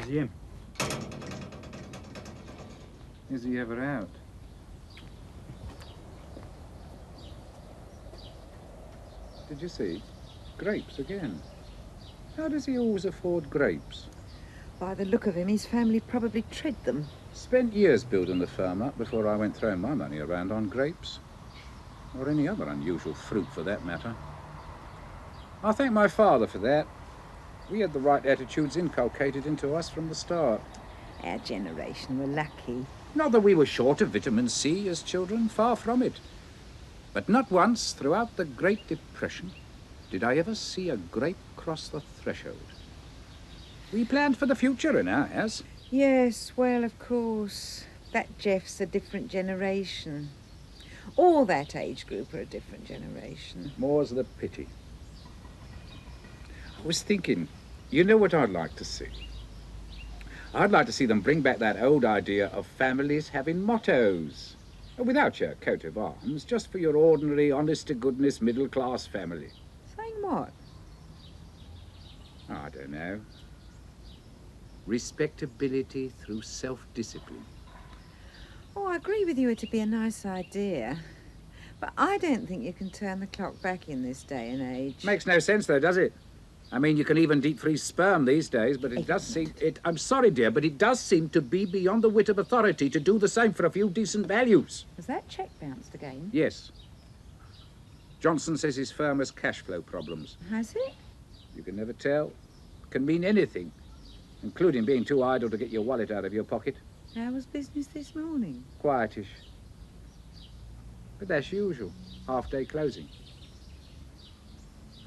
he in? Is he ever out? Did you see? Grapes again. How does he always afford grapes? By the look of him, his family probably tread them. Spent years building the firm up before I went throwing my money around on grapes. Or any other unusual fruit, for that matter. I thank my father for that. We had the right attitudes inculcated into us from the start. Our generation were lucky. Not that we were short of vitamin C as children, far from it. But not once throughout the Great Depression did I ever see a grape cross the threshold. We planned for the future in our house. Yes, well, of course. That Jeff's a different generation. All that age group are a different generation. More's the pity. I was thinking, you know what I'd like to see? I'd like to see them bring back that old idea of families having mottos. Without your coat of arms, just for your ordinary, honest-to-goodness, middle-class family. Saying what? I don't know. Respectability through self-discipline. Oh, I agree with you, it'd be a nice idea. But I don't think you can turn the clock back in this day and age. Makes no sense, though, does it? I mean, you can even deep-freeze sperm these days, but it does seem... I'm sorry, dear, but it does seem to be beyond the wit of authority to do the same for a few decent values. Has that cheque bounced again? Yes. Johnson says his firm has cash flow problems. Has it? You can never tell. Can mean anything, including being too idle to get your wallet out of your pocket. How was business this morning? Quietish. But that's usual. Half-day closing.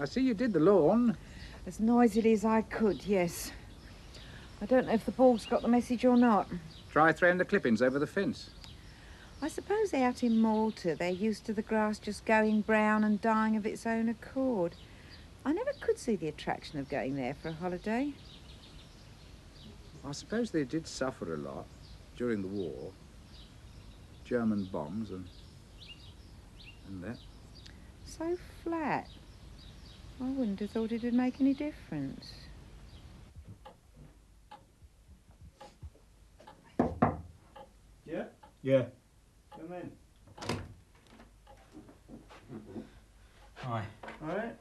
I see you did the lawn. As noisily as I could, yes. I don't know if the ball's got the message or not. Try throwing the clippings over the fence. I suppose out in Malta they're used to the grass just going brown and dying of its own accord. I never could see the attraction of going there for a holiday. I suppose they did suffer a lot during the war. German bombs and that. So flat. I wouldn't have thought it'd make any difference. Yeah? Yeah. Come in. Hi. All right.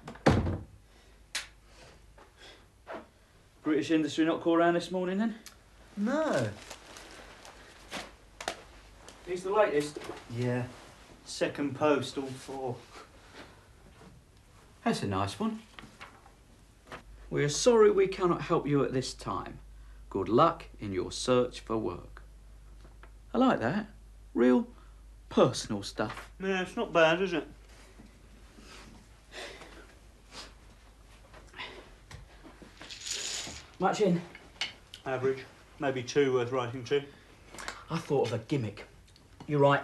British industry not call around this morning, then? No. He's the latest. Yeah. Second post, all four. That's a nice one. We are sorry we cannot help you at this time. Good luck in your search for work. I like that. Real personal stuff. Yeah, it's not bad, is it? Much in? Average. Maybe two worth writing to. I thought of a gimmick. You write,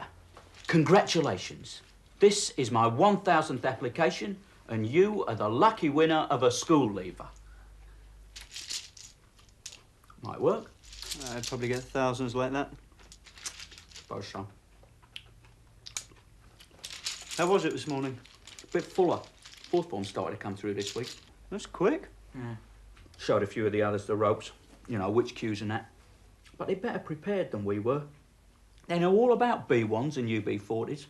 congratulations. This is my 1000th application and you are the lucky winner of a school leaver. Might work. I'd probably get thousands like that. Suppose so. How was it this morning? A bit fuller. Fourth form started to come through this week. That's quick. Yeah. Showed a few of the others the ropes. You know, which cues and that. But they're better prepared than we were. They know all about B1s and UB40s.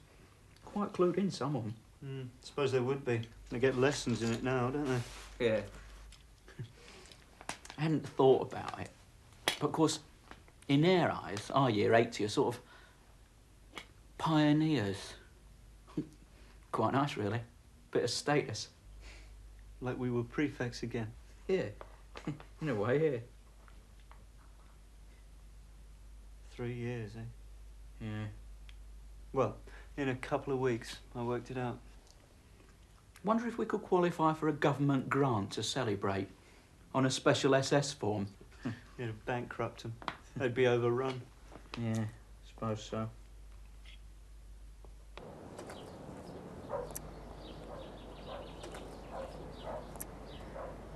Quite clued in, some of them. Suppose they would be. They get lessons in it now, don't they? Yeah. I hadn't thought about it. But of course, in their eyes, our year 80 are sort of pioneers. Quite nice, really. Bit of status. Like we were prefects again. Yeah. In a way, yeah. 3 years, eh? Yeah. Well, in a couple of weeks, I worked it out. Wonder if we could qualify for a government grant to celebrate on a special SS form. It'd bankrupt them. They'd be overrun. Yeah, suppose so.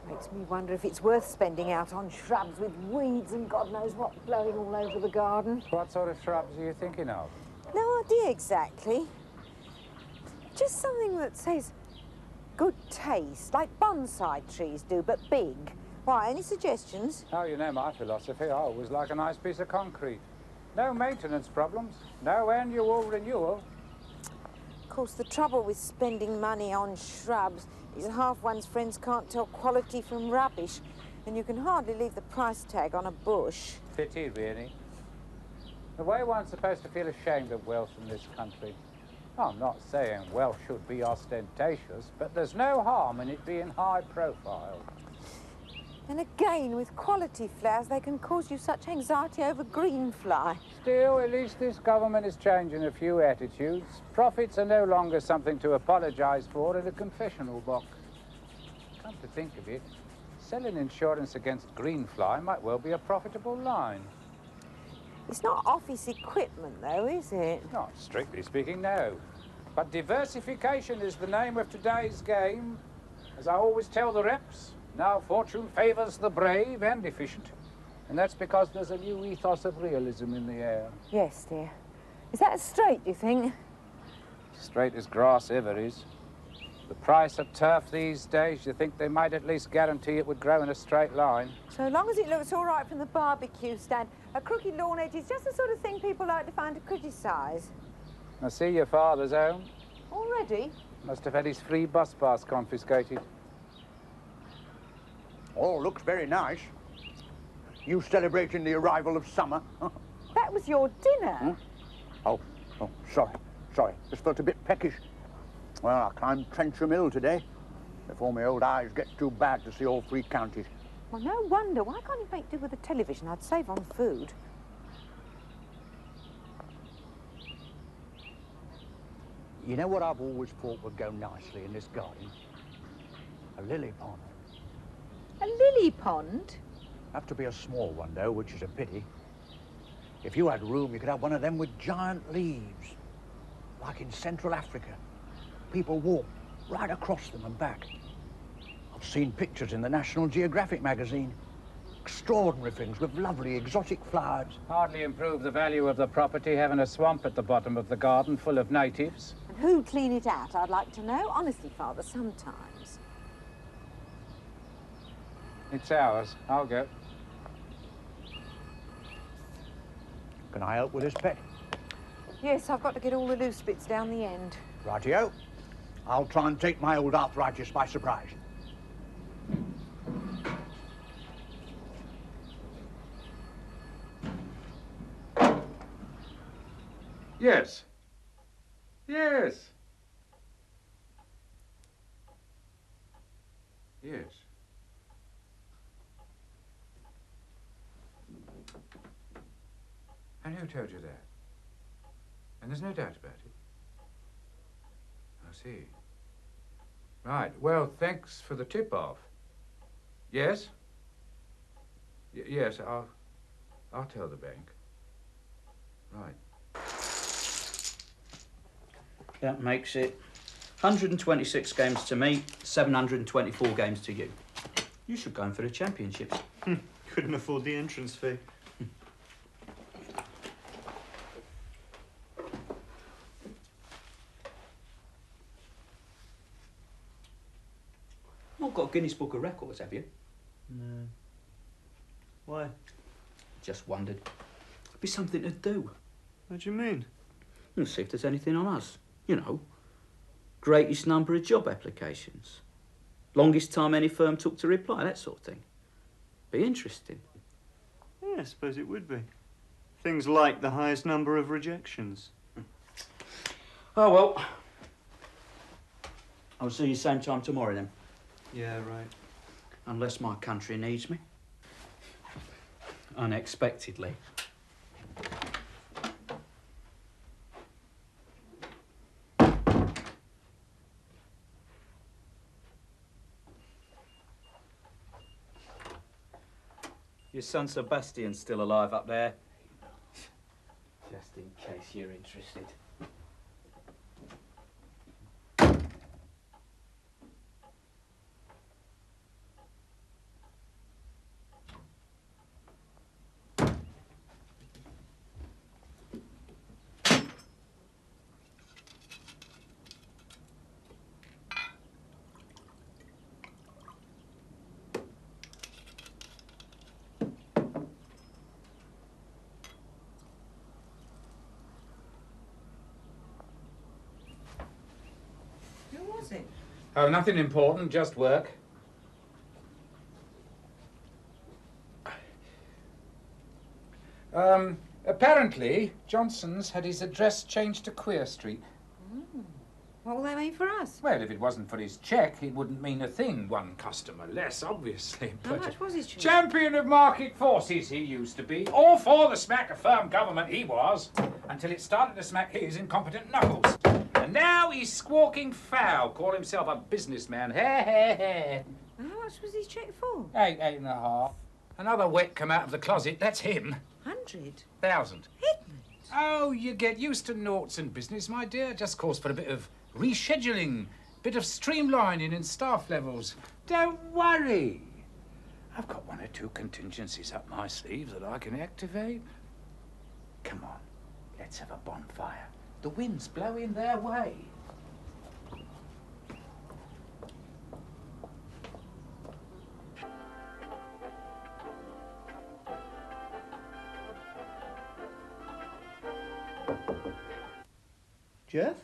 Makes me wonder if it's worth spending out on shrubs with weeds and God knows what blowing all over the garden. What sort of shrubs are you thinking of? No idea exactly. Just something that says good taste, like bonsai trees do, but big. Why, any suggestions? Oh, you know my philosophy. I always like a nice piece of concrete. No maintenance problems, no annual renewal. Of course, the trouble with spending money on shrubs is half one's friends can't tell quality from rubbish, and you can hardly leave the price tag on a bush. Pity, really. The way one's supposed to feel ashamed of wealth in this country. I'm not saying wealth should be ostentatious, but there's no harm in it being high profile. And again, with quality flowers, they can cause you such anxiety over greenfly. Still, at least this government is changing a few attitudes. Profits are no longer something to apologise for in a confessional box. Come to think of it, selling insurance against greenfly might well be a profitable line. It's not office equipment, though, is it? Not strictly speaking, no. But diversification is the name of today's game. As I always tell the reps, now fortune favours the brave and efficient. And that's because there's a new ethos of realism in the air. Yes, dear. Is that straight, do you think? Straight as grass ever is. The price of turf these days, you think they might at least guarantee it would grow in a straight line. So long as it looks all right from the barbecue stand, a crooked lawn edge is just the sort of thing people like to find to criticise. I see your father's home. Already? Must have had his free bus pass confiscated. Oh, looks very nice. You celebrating the arrival of summer? That was your dinner? Hmm? Oh, sorry. Just felt a bit peckish. Well, I climbed Trencham Hill today, before my old eyes get too bad to see all three counties. Well, no wonder. Why can't you make do with the television? I'd save on food. You know what I've always thought would go nicely in this garden? A lily pond. A lily pond? Have to be a small one, though, which is a pity. If you had room, you could have one of them with giant leaves, like in Central Africa. People walk right across them and back. I've seen pictures in the National Geographic magazine. Extraordinary things with lovely exotic flowers. Hardly improve the value of the property having a swamp at the bottom of the garden full of natives. And who'd clean it out, I'd like to know. Honestly, Father, sometimes. It's ours. I'll go. Can I help with this, Pet? Yes, I've got to get all the loose bits down the end. Rightio. I'll try and take my old arthritis by surprise. Yes. Yes. Yes. And who told you that? And there's no doubt about it. I see. Right. Well, thanks for the tip-off. Yes? Yes, I'll tell the bank. Right. That makes it 126 games to me, 724 games to you. You should go in for the championships. Couldn't afford the entrance fee. Not got a Guinness Book of Records, have you? No. Why? Just wondered. It'd be something to do. What do you mean? And see if there's anything on us. You know, greatest number of job applications, longest time any firm took to reply, that sort of thing. Be interesting. Yeah, I suppose it would be. Things like the highest number of rejections. Oh, well. I'll see you same time tomorrow then. Yeah, right. Unless my country needs me. Unexpectedly. Your son Sebastian's still alive up there. Just in case you're interested. was it? Oh, nothing important, just work. Apparently, Johnson's had his address changed to Queer Street. What will that mean for us? Well, if it wasn't for his cheque, it wouldn't mean a thing. One customer less, obviously. How much was his cheque? Champion of market forces he used to be. All for the smack of firm government he was, until it started to smack his incompetent knuckles. And now he's squawking foul, call himself a businessman. Hey. How much was his cheque for? 8.5. Another wet come out of the closet, that's him. 100,000. Edmund. Oh, you get used to noughts in business, my dear. Just calls for a bit of rescheduling, bit of streamlining in staff levels. Don't worry. I've got one or two contingencies up my sleeves that I can activate. Come on, let's have a bonfire. The wind's blowing their way. Jeff?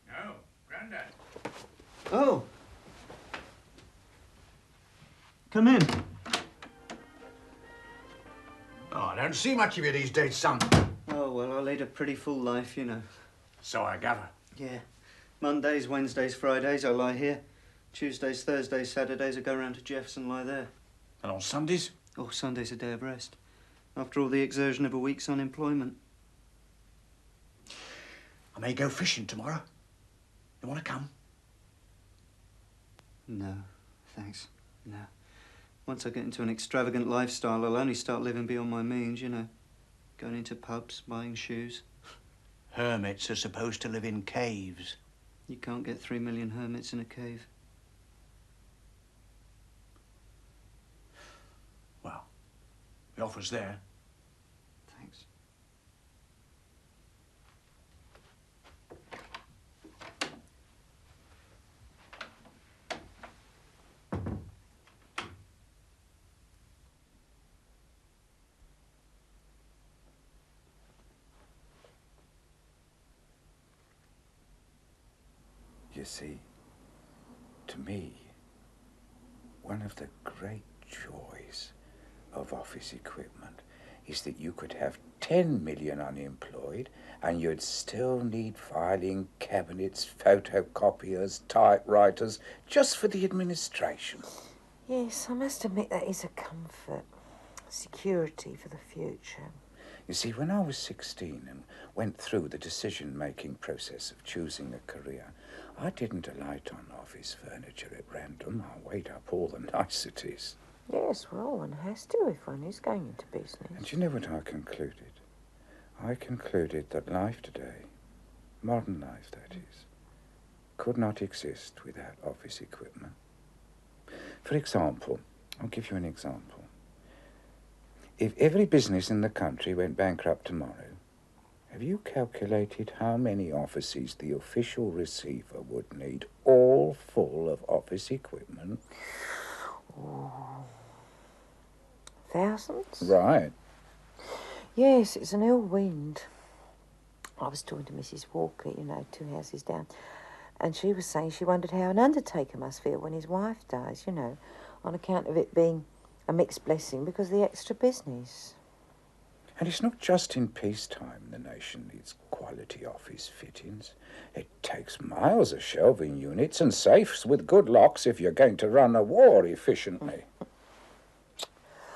No, Grandad. Oh. Come in. Oh, I don't see much of you these days, son. Oh, well, I lead a pretty full life, you know. So I gather. Yeah. Mondays, Wednesdays, Fridays, I lie here. Tuesdays, Thursdays, Saturdays, I go round to Jeff's and lie there. And on Sundays? Oh, Sunday's a day of rest. After all the exertion of a week's unemployment. I may go fishing tomorrow. You want to come? No, thanks. No. Once I get into an extravagant lifestyle, I'll only start living beyond my means, you know. Going into pubs, buying shoes. Hermits are supposed to live in caves. You can't get 3 million hermits in a cave. Well, the offer's there. Thanks. You see, to me, one of the great joys of office equipment is that you could have 10 million unemployed and you'd still need filing cabinets, photocopiers, typewriters, just for the administration. Yes, I must admit that is a comfort. Security for the future. You see, when I was 16 and went through the decision-making process of choosing a career, I didn't alight on office furniture at random. I weighed up all the niceties. Yes, well, one has to if one is going into business. And you know what I concluded? I concluded that life today, modern life that is, could not exist without office equipment. For example, I'll give you an example. If every business in the country went bankrupt tomorrow, have you calculated how many offices the official receiver would need, all full of office equipment? Oh, thousands? Right. Yes, it's an ill wind. I was talking to Mrs. Walker, you know, 2 houses down, and she was saying she wondered how an undertaker must feel when his wife dies, you know, on account of it being a mixed blessing because of the extra business. And it's not just in peacetime the nation needs quality office fittings. It takes miles of shelving units and safes with good locks if you're going to run a war efficiently.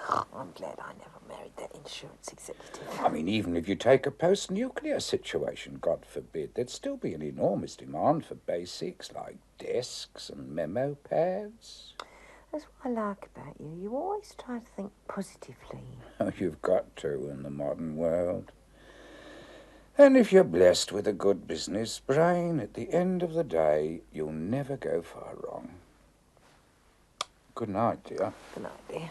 I'm glad I never married that insurance executive. I mean, even if you take a post-nuclear situation, God forbid, there'd still be an enormous demand for basics like desks and memo pads. That's what I like about you. You always try to think positively. Oh, you've got to in the modern world. And if you're blessed with a good business brain, at the end of the day, you'll never go far wrong. Good night, dear. Good night, dear.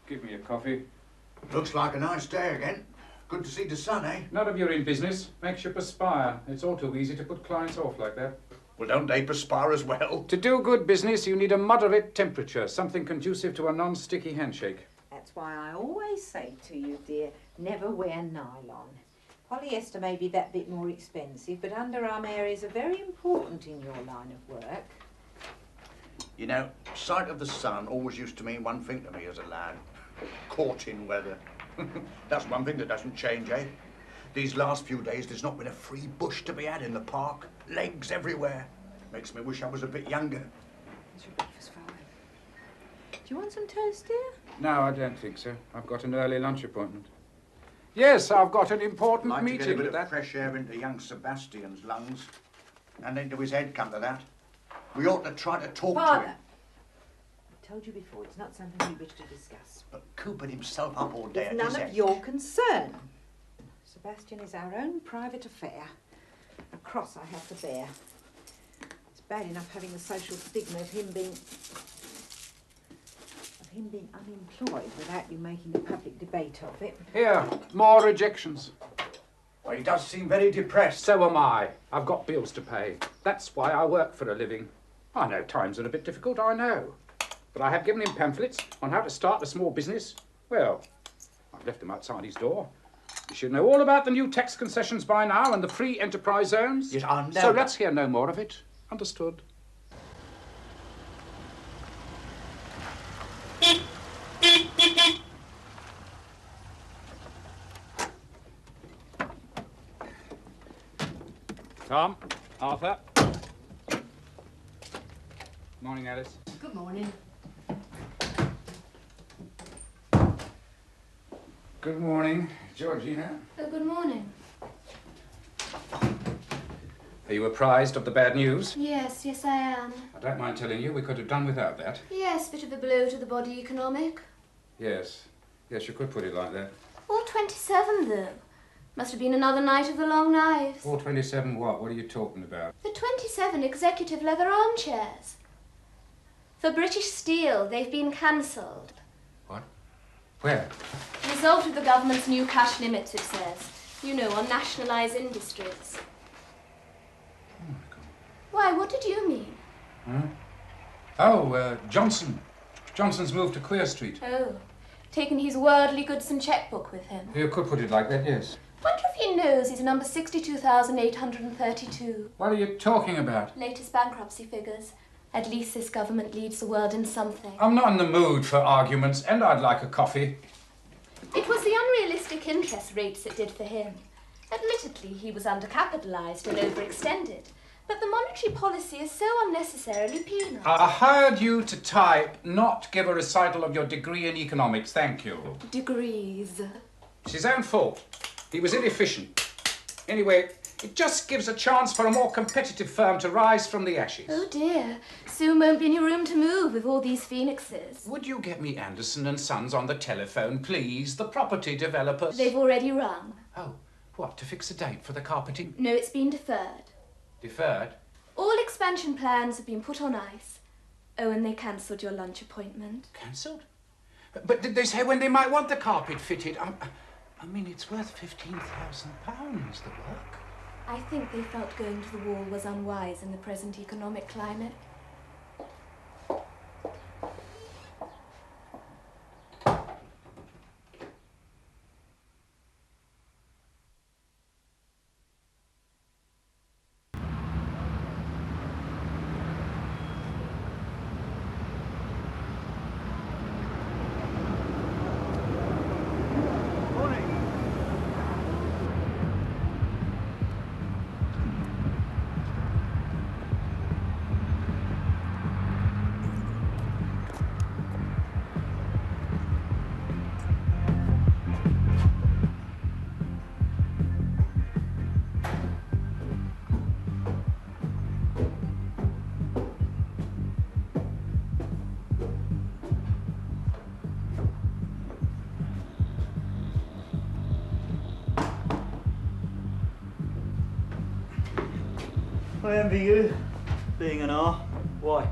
Give me a coffee. Looks like a nice day again. Good to see the sun, eh? Not if you're in business. Makes you perspire. It's all too easy to put clients off like that. Well, don't they perspire as well? To do good business, you need a moderate temperature, something conducive to a non-sticky handshake. That's why I always say to you, dear, never wear nylon. Polyester may be that bit more expensive, but underarm areas are very important in your line of work. You know, sight of the sun always used to mean one thing to me as a lad. Caught in weather. That's one thing that doesn't change, eh? These last few days, there's not been a free bush to be had in the park. Legs everywhere. Makes me wish I was a bit younger. It's your breakfast, Father. Do you want some toast, dear? No, I don't think so. I've got an early lunch appointment. Yes, I've got an important Like meeting. to get a bit of fresh air into young Sebastian's lungs. And into his head, come to that. We ought to try to talk Father, to him. I told you before, it's not something we wish to discuss. But cooping himself up all day It's at none his of head. your concern. Sebastian is our own private affair. A cross I have to bear. It's bad enough having the social stigma of him being unemployed without you making a public debate of it. Here, more rejections. Well, he does seem very depressed. So am I. I've got bills to pay. That's why I work for a living. I know times are a bit difficult, I know. But I have given him pamphlets on how to start a small business. Well, I've left them outside his door. You should know all about the new tax concessions by now and the free enterprise zones. Yes, I know. So let's hear no more of it. Understood. Tom, Arthur. Morning, Alice. Good morning. Good morning, Georgina. Oh, good morning. Are you apprised of the bad news? Yes, yes I am. I don't mind telling you, we could have done without that. Yes, bit of a blow to the body economic. Yes. Yes, you could put it like that. All 27, though. Must have been another night of the long knives. 427 what? What are you talking about? The 27 executive leather armchairs. For British Steel, they've been cancelled. What? Where? Result of the government's new cash limits, it says. You know, on nationalised industries. Oh, my God. Why, what did you mean? Huh? Oh, Johnson. Johnson's moved to Queer Street. Oh, taken his worldly goods and chequebook with him. You could put it like that, yes. Wonder if he knows he's number 62,832. What are you talking about? Latest bankruptcy figures. At least this government leads the world in something. I'm not in the mood for arguments, and I'd like a coffee. It was the unrealistic interest rates that did for him. Admittedly, he was undercapitalised and overextended, but the monetary policy is so unnecessarily penal. I hired you to type, not give a recital of your degree in economics, thank you. Degrees. It's his own fault. He was inefficient. Anyway, it just gives a chance for a more competitive firm to rise from the ashes. Oh dear, soon won't be any room to move with all these phoenixes. Would you get me Anderson and Sons on the telephone, please? The property developers. They've already rung. Oh, what, to fix a date for the carpeting? No, it's been deferred. Deferred? All expansion plans have been put on ice. Oh, and they cancelled your lunch appointment. Cancelled? But did they say when they might want the carpet fitted? I mean, it's worth £15,000, the work. I think they felt going to the wall was unwise in the present economic climate. I envy you, being an R. Why?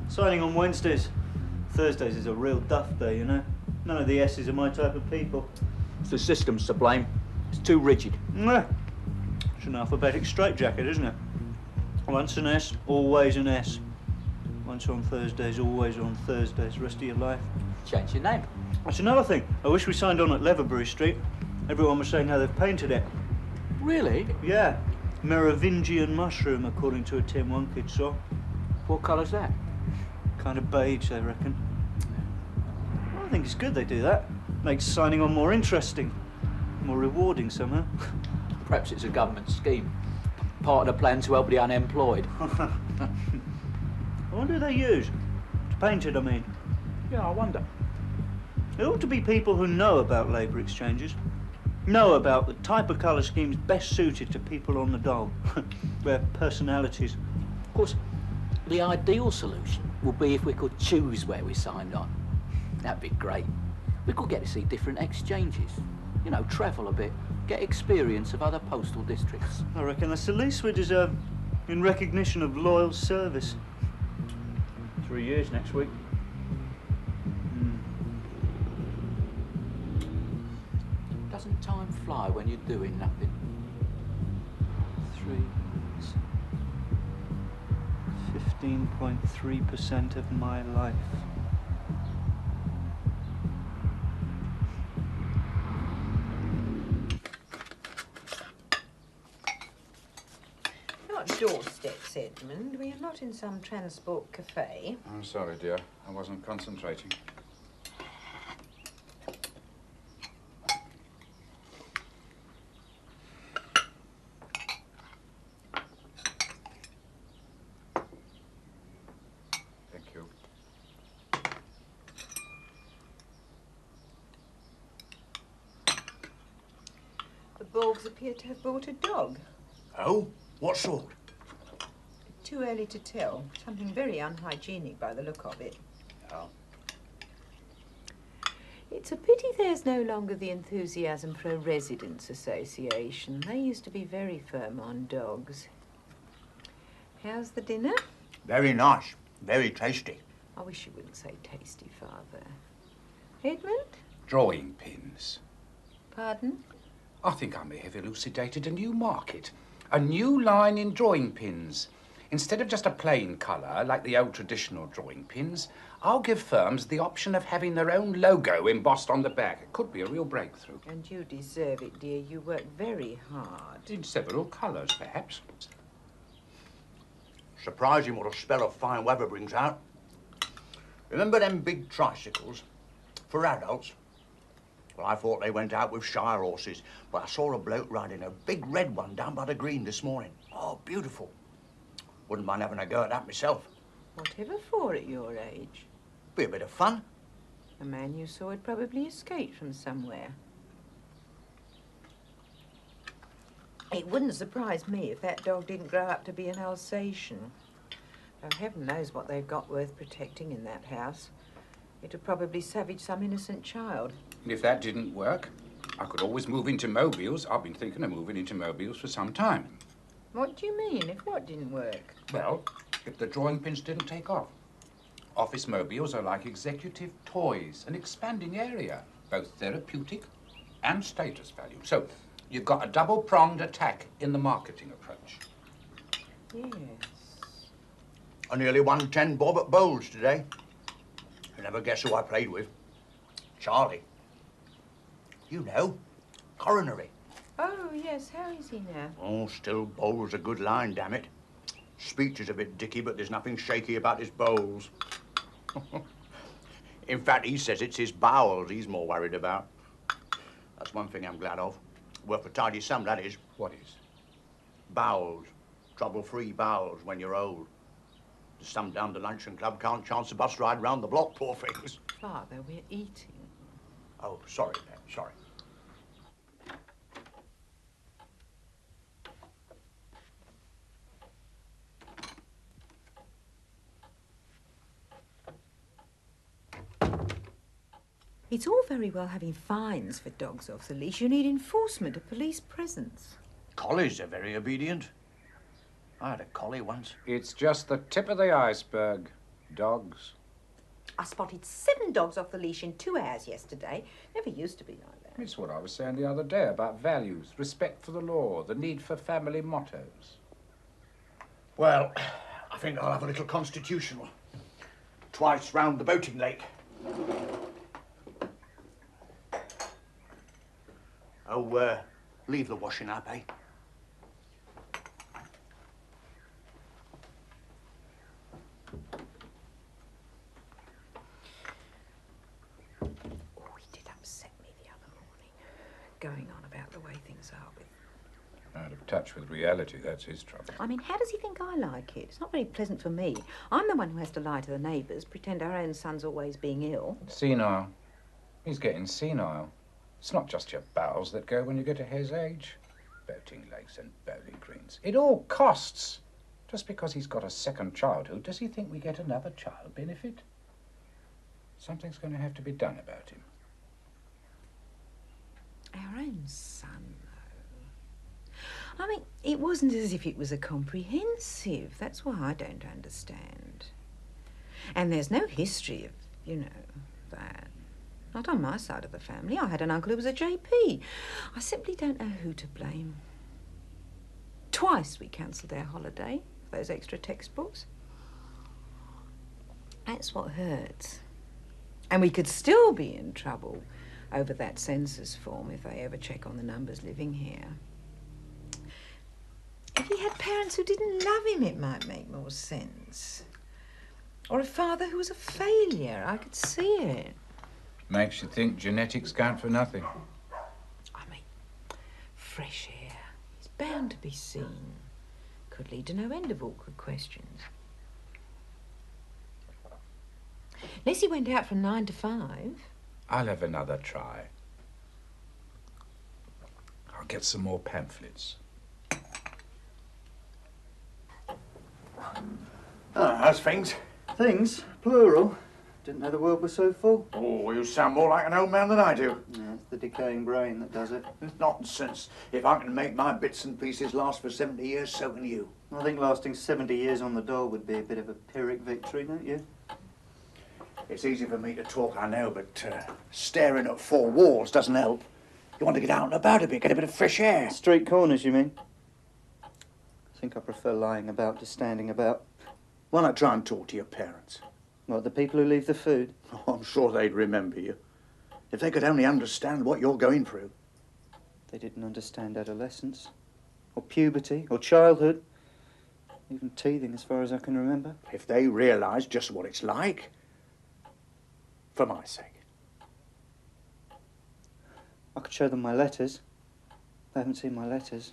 Signing on Wednesdays. Thursdays is a real duff day, you know. None of the S's are my type of people. It's the system's to blame. It's too rigid. It's an alphabetic straitjacket, isn't it? Once an S, always an S. Once on Thursdays, always on Thursdays, rest of your life. Change your name. That's another thing. I wish we signed on at Leverbury Street. Everyone was saying how they've painted it. Really? Yeah. Merovingian mushroom, according to a Tim One kid saw. What colour's that? Kind of beige, I reckon. Well, I think it's good they do that. Makes signing on more interesting. More rewarding somehow. Perhaps it's a government scheme. Part of the plan to help the unemployed. I wonder who they use. To paint it, I mean. Yeah, I wonder. There ought to be people who know about labour exchanges. Know about the type of colour schemes best suited to people on the dole. Their personalities. Of course, the ideal solution would be if we could choose where we signed on. That'd be great. We could get to see different exchanges. You know, travel a bit, get experience of other postal districts. I reckon that's the least we deserve, in recognition of loyal service. 3 years next week. Doesn't time fly when you're doing nothing? 3 months. 15.3% of my life. Not doorsteps, Edmund. We are not in some transport cafe. I'm sorry, dear. I wasn't concentrating. Thank you. The Borgs appear to have bought a dog. Oh? What sort? Too early to tell. Something very unhygienic by the look of it. Oh. It's a pity there's no longer the enthusiasm for a residents' association. They used to be very firm on dogs. How's the dinner? Very nice. Very tasty. I wish you wouldn't say tasty, Father. Edmund? Drawing pins. Pardon? I think I may have elucidated a new market. A new line in drawing pins. Instead of just a plain colour, like the old traditional drawing pins, I'll give firms the option of having their own logo embossed on the back. It could be a real breakthrough. And you deserve it, dear. You work very hard. In several colours, perhaps. Surprising what a spell of fine weather brings out. Remember them big tricycles? For adults? Well, I thought they went out with shire horses, but I saw a bloke riding a big red one down by the green this morning. Oh, beautiful. Wouldn't mind having a go at that myself. Whatever for at your age? Be a bit of fun. The man you saw had probably escaped from somewhere. It wouldn't surprise me if that dog didn't grow up to be an Alsatian. Though heaven knows what they've got worth protecting in that house. It would probably savage some innocent child. And if that didn't work, I could always move into mobiles. I've been thinking of moving into mobiles for some time. What do you mean, if what didn't work? Well, if the drawing pins didn't take off. Office mobiles are like executive toys, an expanding area, both therapeutic and status value. So you've got a double-pronged attack in the marketing approach. Yes. I nearly won 10 bob at bowls today. You never guess who I played with. Charlie. You know, coronary. Oh, yes. How is he now? Oh, still bowls a good line, damn it. Speech is a bit dicky, but there's nothing shaky about his bowls. In fact, he says it's his bowels he's more worried about. That's one thing I'm glad of. Worth a tidy sum, that is. What is? Bowels. Trouble-free bowels when you're old. Some down the luncheon club can't chance a bus ride round the block, poor things. Father, we're eating. Oh, sorry, Dad, sorry. It's all very well having fines for dogs off the leash. You need enforcement, a police presence. Collies are very obedient. I had a collie once. It's just the tip of the iceberg. Dogs. I spotted 7 dogs off the leash in 2 hours yesterday. Never used to be like that. It's what I was saying the other day about values, respect for the law, the need for family mottos. Well, I think I'll have a little constitutional. Twice round the boating lake. Oh, leave the washing up, eh? Oh, he did upset me the other morning, going on about the way things are with... Out of touch with reality, that's his trouble. I mean, how does he think I like it? It's not very pleasant for me. I'm the one who has to lie to the neighbours, pretend our own son's always being ill. Senile. He's getting senile. It's not just your bowels that go when you get to his age. Boating lakes and bowling greens. It all costs. Just because he's got a second childhood, does he think we get another child benefit? Something's going to have to be done about him. Our own son, though. I mean, it wasn't as if it was a comprehensive. That's why I don't understand. And there's no history of, you know, that. Not on my side of the family. I had an uncle who was a JP. I simply don't know who to blame. Twice we cancelled our holiday for those extra textbooks. That's what hurts. And we could still be in trouble over that census form if they ever check on the numbers living here. If he had parents who didn't love him, it might make more sense. Or a father who was a failure. I could see it. Makes you think genetics count for nothing. I mean, fresh air is bound to be seen. Could lead to no end of awkward questions. Unless he went out from 9 to 5. I'll have another try. I'll get some more pamphlets. How's things? Things? Plural. Didn't know the world was so full. Oh, you sound more like an old man than I do. Yeah, it's the decaying brain that does it. Nonsense. If I can make my bits and pieces last for 70 years, so can you. I think lasting 70 years on the dole would be a bit of a Pyrrhic victory, don't you? It's easy for me to talk, I know, but staring at 4 walls doesn't help. You want to get out and about a bit, get a bit of fresh air. Street corners, you mean? I think I prefer lying about to standing about. Why not try and talk to your parents? What, the people who leave the food? Oh, I'm sure they'd remember you. If they could only understand what you're going through. They didn't understand adolescence, or puberty, or childhood. Even teething, as far as I can remember. If they realised just what it's like, for my sake. I could show them my letters. They haven't seen my letters.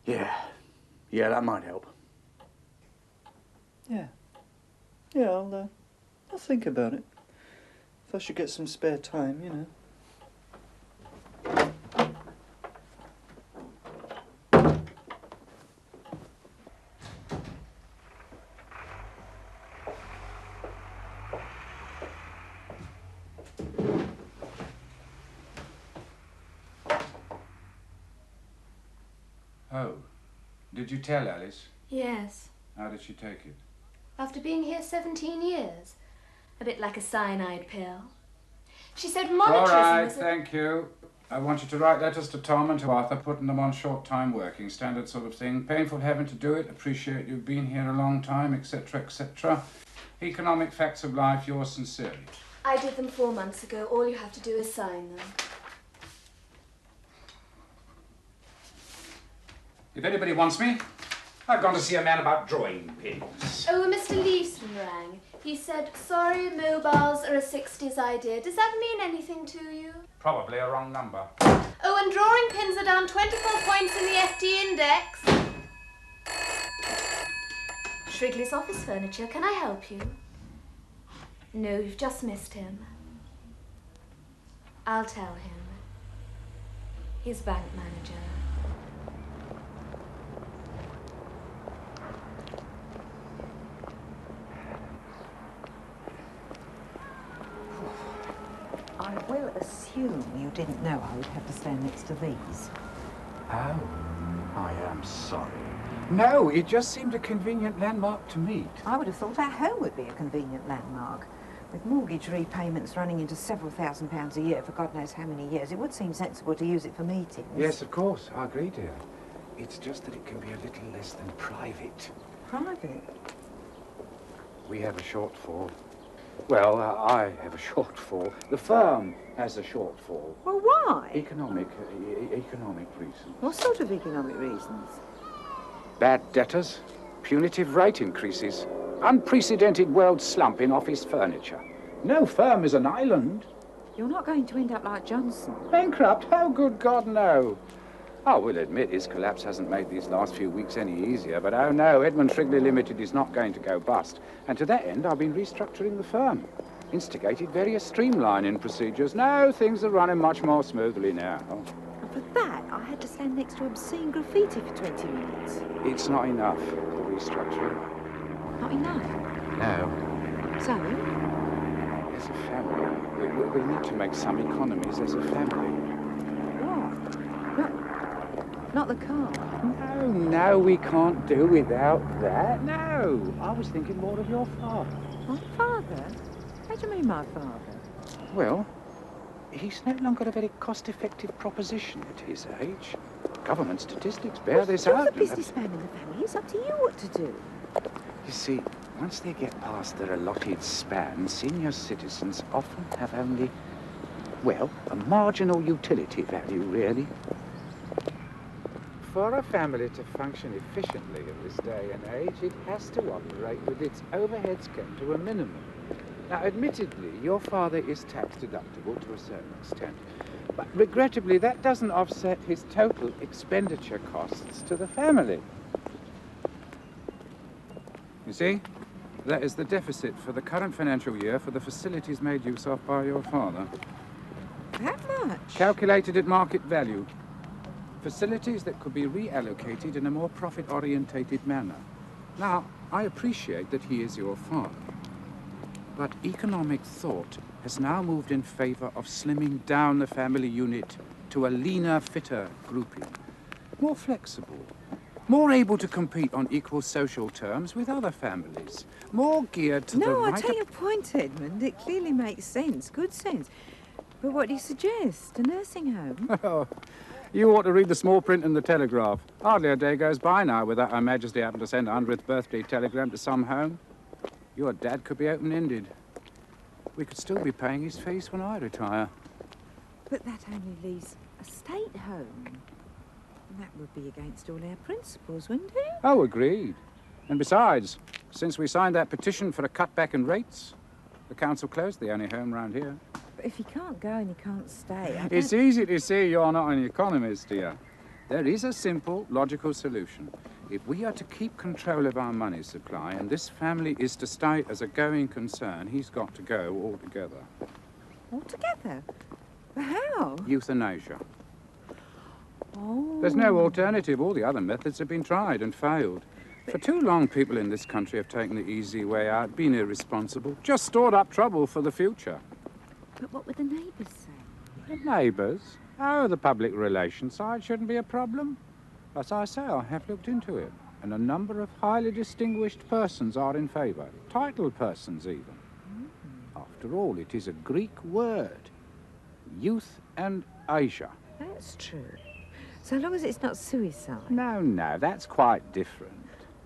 Yeah, that might help. Yeah, I'll think about it. If I should get some spare time, you know. Oh, did you tell Alice? Yes. How did she take it? After being here 17 years. A bit like a cyanide pill. She said monetarism All right, was thank you. I want you to write letters to Tom and to Arthur, putting them on short-time working, standard sort of thing. Painful having to do it, appreciate you've been here a long time, etc., etc. Economic facts of life, yours sincerely. I did them 4 months ago. All you have to do is sign them. If anybody wants me, I've gone to see a man about drawing pins. Oh, Mr. Leeson rang. He said, sorry, mobiles are a 60s idea. Does that mean anything to you? Probably a wrong number. Oh, and drawing pins are down 24 points in the FD index. Shrigley's office furniture. Can I help you? No, you've just missed him. I'll tell him. He's bank manager. I will assume you didn't know I would have to stand next to these. Oh, I am sorry. No, it just seemed a convenient landmark to meet. I would have thought our home would be a convenient landmark. With mortgage repayments running into several £1,000s a year for God knows how many years, it would seem sensible to use it for meetings. Yes, of course. I agree, dear. It's just that it can be a little less than private. Private? We have a shortfall. Well, I have a shortfall. The firm has a shortfall. Well, why? Economic reasons. What sort of economic reasons? Bad debtors, punitive rate increases, unprecedented world slump in office furniture. No firm is an island. You're not going to end up like Johnson. Bankrupt? Oh, good God, no. I will admit his collapse hasn't made these last few weeks any easier, but oh no, Edmund Shrigley Limited is not going to go bust. And to that end, I've been restructuring the firm. Instigated various streamlining procedures. No, things are running much more smoothly now. Oh. And for that, I had to stand next to obscene graffiti for 20 minutes. It's not enough, the restructuring. Not enough? No. So? As a family, we need to make some economies as a family. What? Not the car. No, we can't do without that. No, I was thinking more of your father. My father? How do you mean, my father? Well, he's no longer a very cost-effective proposition at his age. Government statistics bear this You're out. the businessman in the family. It's up to you what to do. You see, once they get past their allotted span, senior citizens often have only, well, a marginal utility value, really. For a family to function efficiently in this day and age, it has to operate with its overheads kept to a minimum. Now, admittedly, your father is tax deductible to a certain extent, but regrettably, that doesn't offset his total expenditure costs to the family. You see, that is the deficit for the current financial year for the facilities made use of by your father. That much? Calculated at market value. Facilities that could be reallocated in a more profit-orientated manner. Now, I appreciate that he is your father, but economic thought has now moved in favor of slimming down the family unit to a leaner, fitter grouping. More flexible, more able to compete on equal social terms with other families, more geared to the right... No, I take your point, Edmund. It clearly makes sense, good sense. But what do you suggest? A nursing home? Oh, you ought to read the small print in the Telegraph. Hardly a day goes by now without Her Majesty happened to send a 100th birthday telegram to some home. Your dad could be open-ended. We could still be paying his fees when I retire. But that only leaves a state home. And that would be against all our principles, wouldn't it? Oh, agreed. And besides, since we signed that petition for a cutback in rates, the council closed the only home round here. But if he can't go and he can't stay, It's easy to see you're not an economist, dear. There is a simple, logical solution. If we are to keep control of our money supply and this family is to stay as a going concern, he's got to go altogether. Altogether? But how? Euthanasia. Oh. There's no alternative. All the other methods have been tried and failed. For too long, people in this country have taken the easy way out, been irresponsible, just stored up trouble for the future. But what would the neighbours say? The neighbours? Oh, the public relations side shouldn't be a problem. As I say, I have looked into it, and a number of highly distinguished persons are in favour. Titled persons, even. After all, it is a Greek word. Youth and Asia. That's true. So long as it's not suicide. No, that's quite different.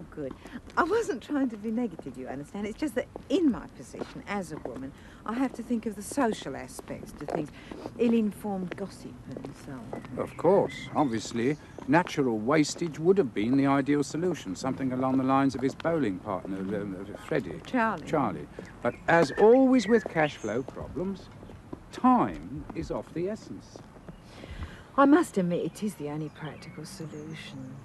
Oh, good. I wasn't trying to be negative, you understand. It's just that in my position as a woman, I have to think of the social aspects to things. Ill-informed gossip and so on. Of course. Obviously, natural wastage would have been the ideal solution. Something along the lines of his bowling partner, Freddie. Charlie. But as always with cash flow problems, time is of the essence. I must admit it is the only practical solution.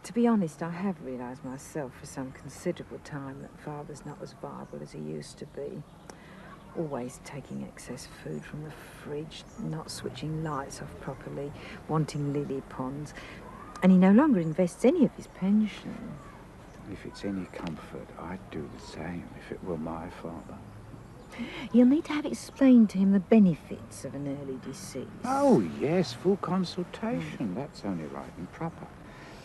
To be honest, I have realised myself for some considerable time that Father's not as viable as he used to be. Always taking excess food from the fridge, not switching lights off properly, wanting lily ponds, and he no longer invests any of his pension. If it's any comfort, I'd do the same if it were my father. You'll need to have explained to him the benefits of an early decease. Oh, yes, full consultation. That's only right and proper.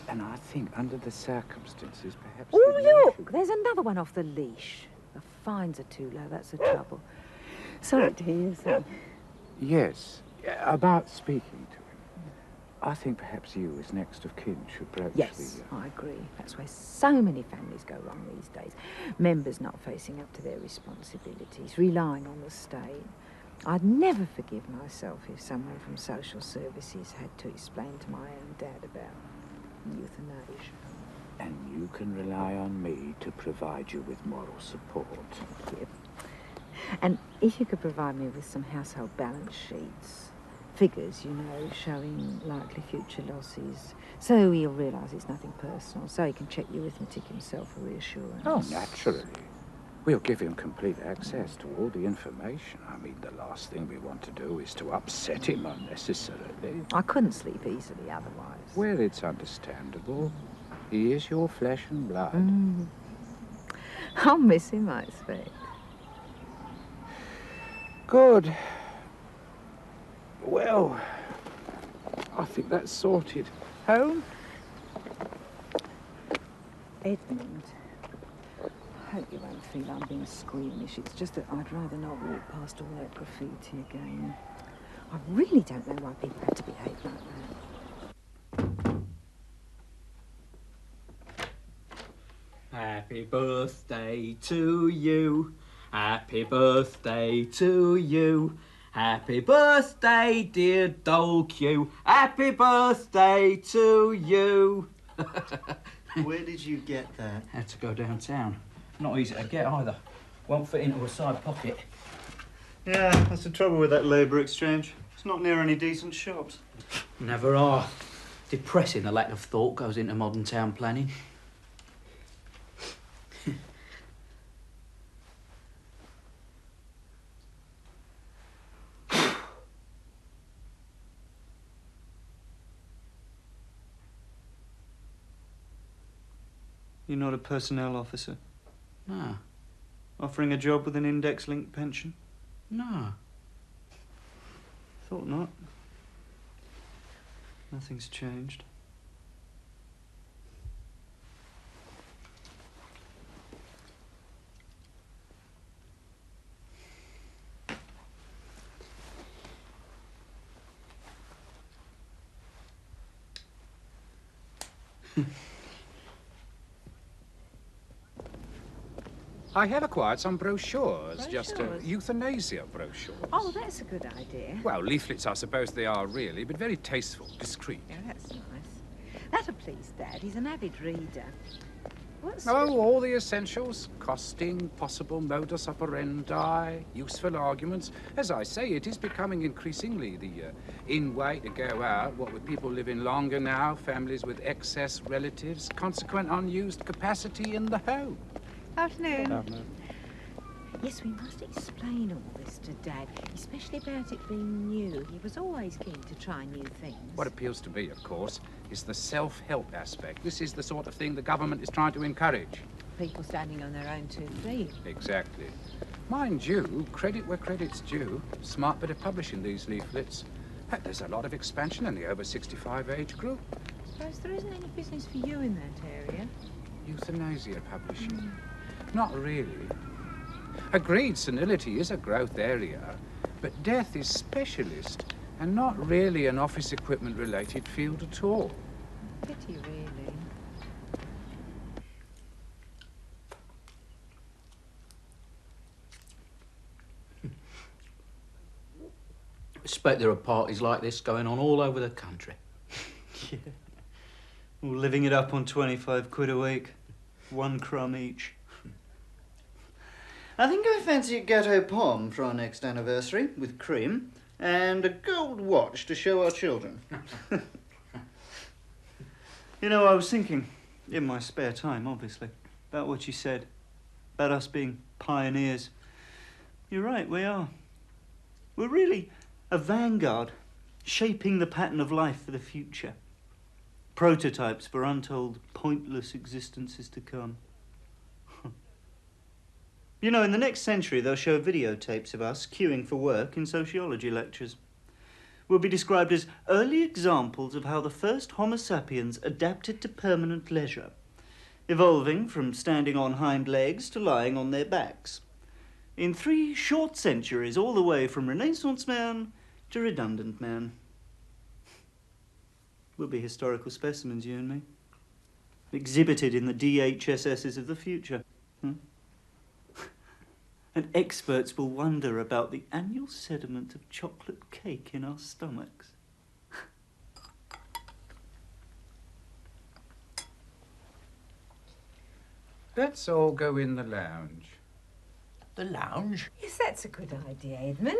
And I think under the circumstances, perhaps... Oh, look! There's another one off the leash. The fines are too low, that's the trouble. Sorry to hear you say. Yes, about speaking to him. I think perhaps you, as next of kin, should broach Yes, the... I agree. That's where so many families go wrong these days. Members not facing up to their responsibilities, relying on the state. I'd never forgive myself if someone from social services had to explain to my own dad about euthanasia. And you can rely on me to provide you with moral support. Thank you. And if you could provide me with some household balance sheets, figures, you know, showing likely future losses, so he'll realise it's nothing personal, so he can check the arithmetic himself for reassurance. Oh, naturally. We'll give him complete access to all the information. I mean, the last thing we want to do is to upset him unnecessarily. I couldn't sleep easily otherwise. Well, it's understandable. He is your flesh and blood. I'll miss him, I expect. Good. Well, I think that's sorted. Home? Edmund, I hope you won't feel I'm being squeamish. It's just that I'd rather not walk past all that graffiti again. I really don't know why people have to behave like that. Happy birthday to you. Happy birthday to you. Happy birthday, dear Dole Q. Happy birthday to you. Where did you get that? Had to go downtown. Not easy to get either. Won't fit into a side pocket. Yeah, that's the trouble with that labour exchange. It's not near any decent shops. Never are. Depressing the lack of thought goes into modern town planning. You're not a personnel officer? No. Offering a job with an index-linked pension? No. Thought not. Nothing's changed. I have acquired some brochures, just euthanasia brochures. Oh, that's a good idea. Well, leaflets, I suppose they are really, but very tasteful, discreet. Yeah, that's nice. That'll please Dad. He's an avid reader. What's... Oh, all the essentials. Costing, possible modus operandi, useful arguments. As I say, it is becoming increasingly the in way to go out, what with people living longer now, families with excess relatives, consequent unused capacity in the home. Afternoon. Afternoon. Yes, we must explain all this to Dad, especially about it being new. He was always keen to try new things. What appeals to me, of course, is the self-help aspect. This is the sort of thing the government is trying to encourage. People standing on their own 2 feet. Exactly. Mind you, credit where credit's due. Smart bit of publishing, these leaflets. Heck, there's a lot of expansion in the over 65 age group. Suppose there isn't any business for you in that area. Euthanasia publishing. Not really. Agreed, senility is a growth area, but death is specialist and not really an office equipment related field at all. Pity, really. I expect there are parties like this going on all over the country. Yeah. All living it up on 25 quid a week. 1 crumb each. I think I fancy a gâteau pomme for our next anniversary, with cream, and a gold watch to show our children. You know, I was thinking, in my spare time, obviously, about what you said, about us being pioneers. You're right, we are. We're really a vanguard, shaping the pattern of life for the future. Prototypes for untold, pointless existences to come. You know, in the next century, they'll show videotapes of us queuing for work in sociology lectures. We'll be described as early examples of how the first Homo sapiens adapted to permanent leisure. evolving from standing on hind legs to lying on their backs. In 3 short centuries, all the way from Renaissance man to redundant man. We'll be historical specimens, you and me. Exhibited in the DHSSs of the future. And experts will wonder about the annual sediment of chocolate cake in our stomachs. Let's all go in the lounge. The lounge? Yes, that's a good idea, Edmund.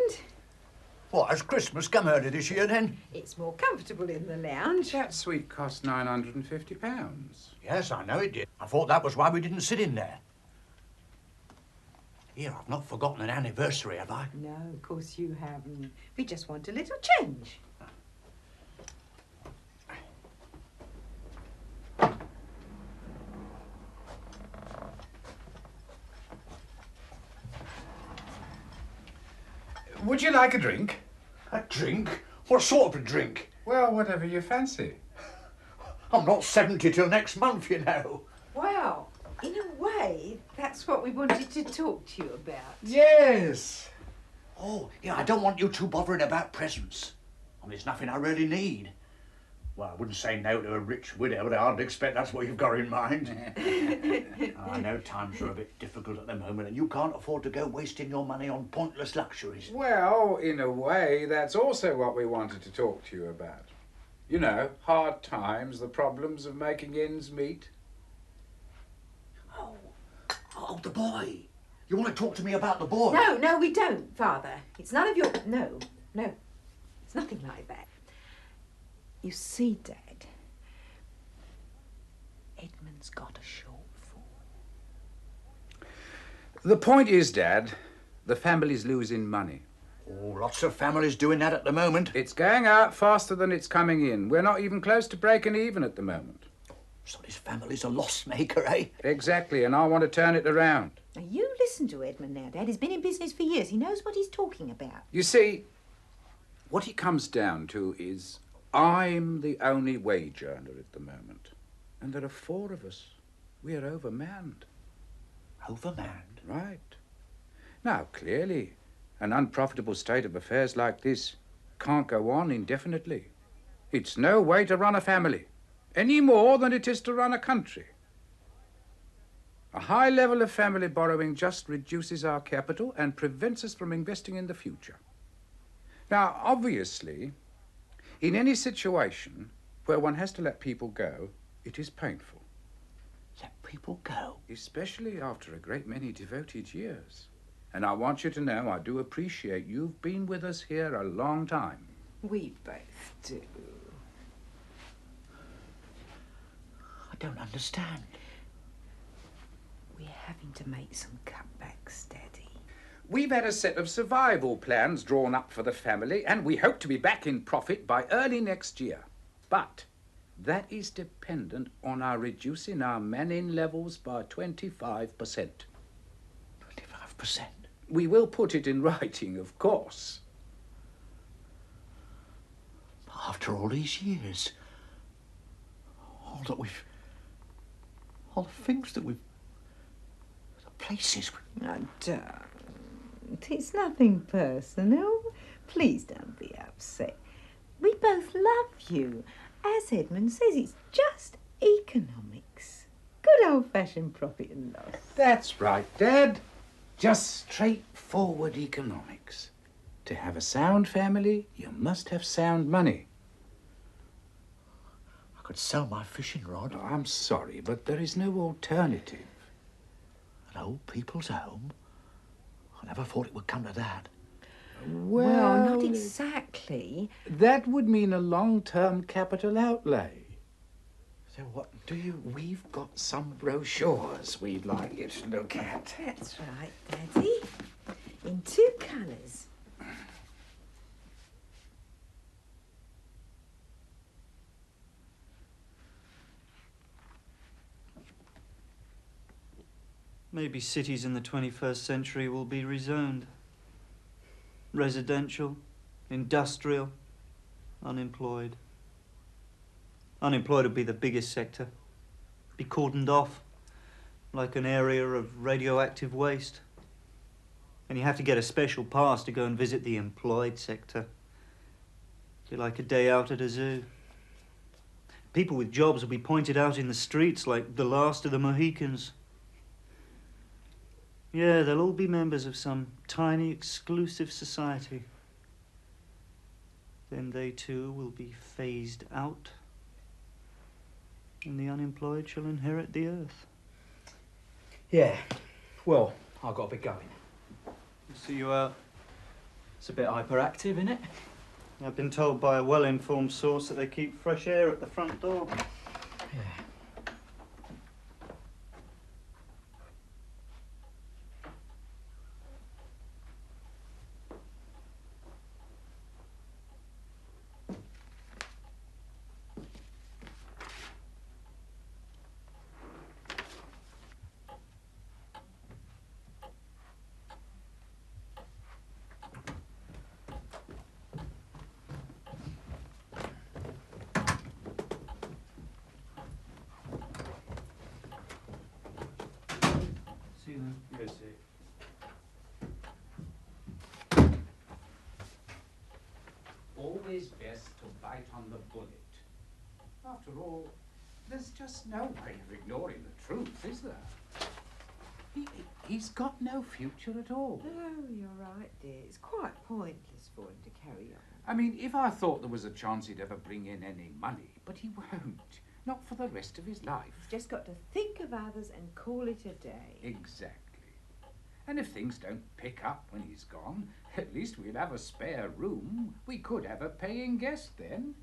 What, has Christmas come early this year then? It's more comfortable in the lounge. That suite cost £950. Yes, I know it did. I thought that was why we didn't sit in there. Here, I've not forgotten an anniversary, have I? No, of course you haven't. We just want a little change. Would you like a drink? A drink? What sort of a drink? Well, whatever you fancy. I'm not 70 till next month, you know. Well, in a way, that's what we wanted to talk to you about. Yes. Oh, yeah, I don't want you two bothering about presents. And there's nothing I really need. Well, I wouldn't say no to a rich widow, but I hardly expect that's what you've got in mind. I know times are a bit difficult at the moment, and you can't afford to go wasting your money on pointless luxuries. Well, in a way, that's also what we wanted to talk to you about. You know, hard times, the problems of making ends meet. Oh, the boy. You want to talk to me about the boy? No, we don't, Father. It's none of your... No. It's nothing like that. You see, Dad, Edmund's got a shortfall. The point is, Dad, the family's losing money. Oh, lots of families doing that at the moment. It's going out faster than it's coming in. We're not even close to breaking even at the moment. So this family's a loss maker, eh? Exactly, and I want to turn it around. Now, you listen to Edmund now, Dad. He's been in business for years. He knows what he's talking about. You see, what it comes down to is I'm the only wage earner at the moment, and there are 4 of us. We are overmanned. Overmanned? Right. Now, clearly, an unprofitable state of affairs like this can't go on indefinitely. It's no way to run a family, any more than it is to run a country. A high level of family borrowing just reduces our capital and prevents us from investing in the future. Now, obviously, in any situation where one has to let people go, it is painful. Let people go? Especially after a great many devoted years. And I want you to know I do appreciate you've been with us here a long time. We both do. I don't understand. We're having to make some cutbacks, Daddy. We've had a set of survival plans drawn up for the family, and we hope to be back in profit by early next year. But that is dependent on our reducing our manning levels by 25%. 25%? We will put it in writing, of course. After all these years, all the things that we've... the places... No, don't. It's nothing personal. Please don't be upset. We both love you. As Edmund says, it's just economics. Good old-fashioned profit and loss. That's right, Dad. Just straightforward economics. To have a sound family, you must have sound money. I could sell my fishing rod. Oh, I'm sorry, but there is no alternative. An old people's home? I never thought it would come to that. Well, not exactly. That would mean a long-term capital outlay. So what do you... We've got some brochures we'd like you to look at. That's right, Daddy. In 2 colours. Maybe cities in the 21st century will be rezoned. Residential, industrial, unemployed. Unemployed will be the biggest sector. Be cordoned off. like an area of radioactive waste. And you have to get a special pass to go and visit the employed sector. Be like a day out at a zoo. People with jobs will be pointed out in the streets like the last of the Mohicans. Yeah, they'll all be members of some tiny, exclusive society. Then they too will be phased out, and the unemployed shall inherit the earth. Yeah, well, I've got to be going. I'll see you out. It's a bit hyperactive, isn't it? I've been told by a well-informed source that they keep fresh air at the front door. Yeah. See you then. Good to see you. Always best to bite on the bullet. After all, there's just no way of ignoring the truth, is there? He's got no future at all. No, you're right, dear. It's quite pointless for him to carry on. I mean, if I thought there was a chance he'd ever bring in any money, but he won't. Not for the rest of his life. He's just got to think of others and call it a day. Exactly. And if things don't pick up when he's gone, at least we'll have a spare room. We could have a paying guest then.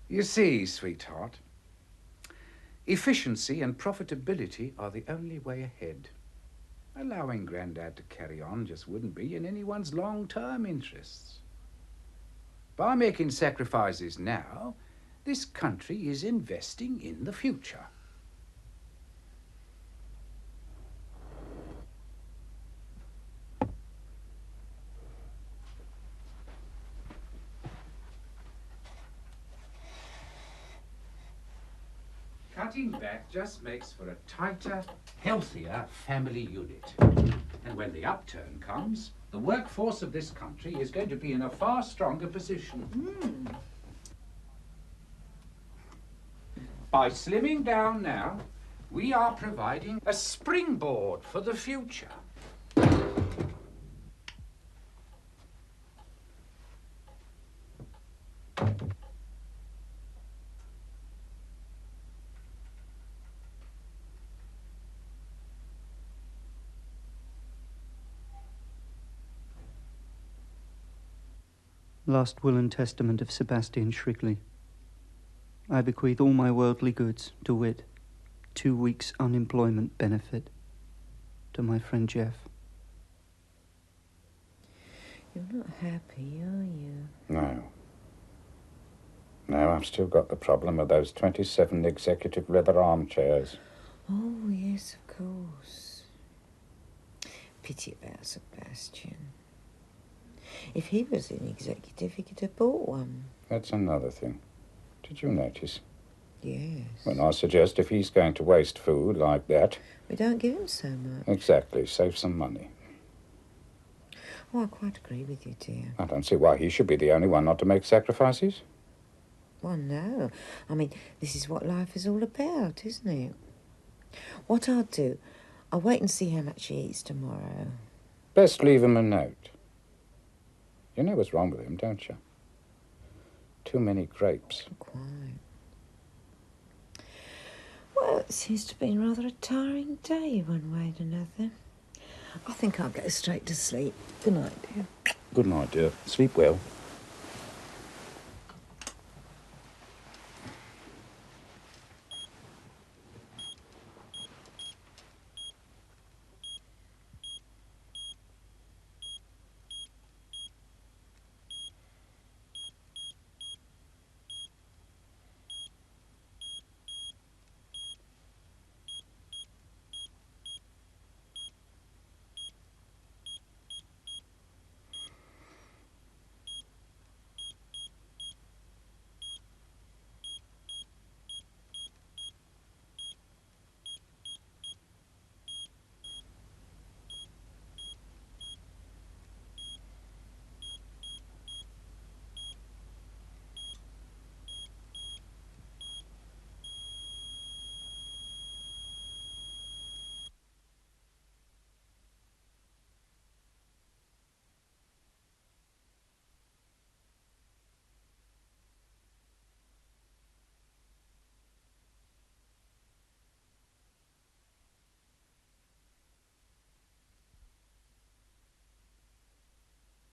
You see, sweetheart, efficiency and profitability are the only way ahead. Allowing Grandad to carry on just wouldn't be in anyone's long-term interests. By making sacrifices now, this country is investing in the future. Cutting back just makes for a tighter, healthier family unit. And when the upturn comes, the workforce of this country is going to be in a far stronger position. By slimming down now, we are providing a springboard for the future. Last will and testament of Sebastian Shrigley. I bequeath all my worldly goods, to wit, 2 weeks' unemployment benefit, to my friend Jeff. You're not happy, are you? No. No, I've still got the problem of those 27 executive leather armchairs. Oh, yes, of course. Pity about Sebastian. If he was an executive, he could have bought one. That's another thing. Did you notice? Yes. When I suggest if he's going to waste food like that... We don't give him so much. Exactly, save some money. Oh, I quite agree with you, dear. I don't see why he should be the only one not to make sacrifices. Well, no. I mean, this is what life is all about, isn't it? What I'll do, I'll wait and see how much he eats tomorrow. Best leave him a note. You know what's wrong with him, don't you? Too many grapes. Quite. it seems to have been rather a tiring day, one way or another. I think I'll go straight to sleep. Good night, dear. Good night, dear. Sleep well.